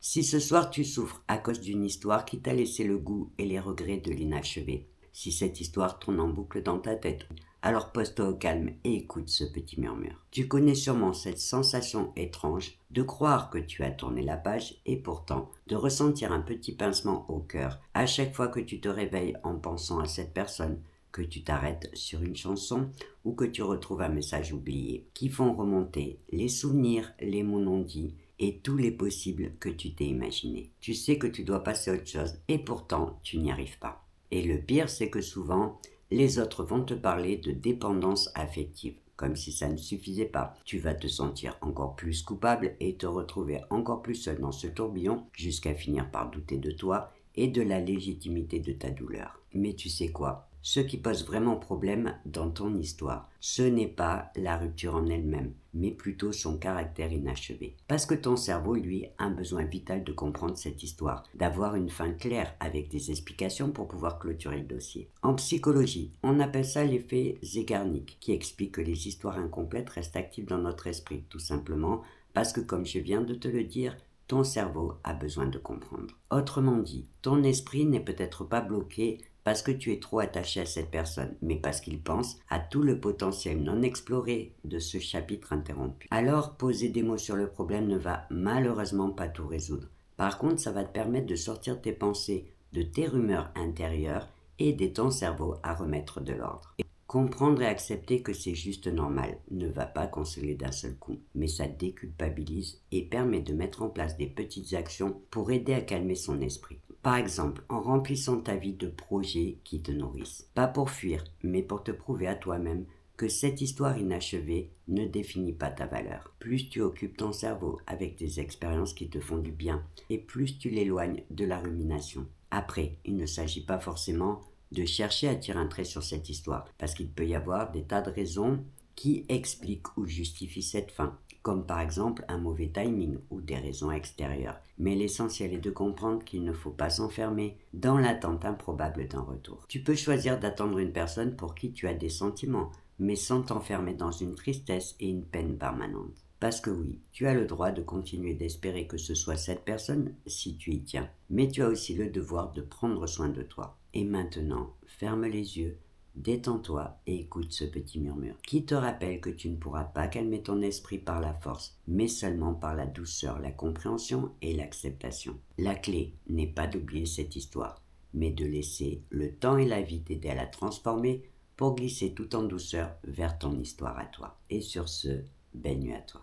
Si ce soir tu souffres à cause d'une histoire qui t'a laissé le goût et les regrets de l'inachevé, si cette histoire tourne en boucle dans ta tête, alors pose-toi au calme et écoute ce petit murmure. Tu connais sûrement cette sensation étrange de croire que tu as tourné la page et pourtant de ressentir un petit pincement au cœur à chaque fois que tu te réveilles en pensant à cette personne, que tu t'arrêtes sur une chanson ou que tu retrouves un message oublié, qui font remonter les souvenirs, les mots non dits et tous les possibles que tu t'es imaginés. Tu sais que tu dois passer à autre chose et pourtant tu n'y arrives pas. Et le pire, c'est que souvent, les autres vont te parler de dépendance affective. Comme si ça ne suffisait pas. Tu vas te sentir encore plus coupable et te retrouver encore plus seul dans ce tourbillon jusqu'à finir par douter de toi et de la légitimité de ta douleur. Mais tu sais quoi ? Ce qui pose vraiment problème dans ton histoire, ce n'est pas la rupture en elle-même, mais plutôt son caractère inachevé. Parce que ton cerveau, lui, a un besoin vital de comprendre cette histoire, d'avoir une fin claire avec des explications pour pouvoir clôturer le dossier. En psychologie, on appelle ça l'effet Zeigarnik, qui explique que les histoires incomplètes restent actives dans notre esprit, tout simplement parce que, comme je viens de te le dire, ton cerveau a besoin de comprendre. Autrement dit, ton esprit n'est peut-être pas bloqué parce que tu es trop attaché à cette personne, mais parce qu'il pense à tout le potentiel non exploré de ce chapitre interrompu. Alors, poser des mots sur le problème ne va malheureusement pas tout résoudre. Par contre, ça va te permettre de sortir tes pensées de tes rumeurs intérieures et aider ton cerveau à remettre de l'ordre. Comprendre et accepter que c'est juste normal ne va pas consoler d'un seul coup, mais ça déculpabilise et permet de mettre en place des petites actions pour aider à calmer son esprit. Par exemple, en remplissant ta vie de projets qui te nourrissent. Pas pour fuir, mais pour te prouver à toi-même que cette histoire inachevée ne définit pas ta valeur. Plus tu occupes ton cerveau avec des expériences qui te font du bien, et plus tu l'éloignes de la rumination. Après, il ne s'agit pas forcément de chercher à tirer un trait sur cette histoire, parce qu'il peut y avoir des tas de raisons qui expliquent ou justifient cette fin, comme par exemple un mauvais timing ou des raisons extérieures. Mais l'essentiel est de comprendre qu'il ne faut pas s'enfermer dans l'attente improbable d'un retour. Tu peux choisir d'attendre une personne pour qui tu as des sentiments, mais sans t'enfermer dans une tristesse et une peine permanente. Parce que oui, tu as le droit de continuer d'espérer que ce soit cette personne si tu y tiens, mais tu as aussi le devoir de prendre soin de toi. Et maintenant, ferme les yeux, détends-toi et écoute ce petit murmure qui te rappelle que tu ne pourras pas calmer ton esprit par la force, mais seulement par la douceur, la compréhension et l'acceptation. La clé n'est pas d'oublier cette histoire, mais de laisser le temps et la vie t'aider à la transformer pour glisser tout en douceur vers ton histoire à toi. Et sur ce, belle nuit à toi.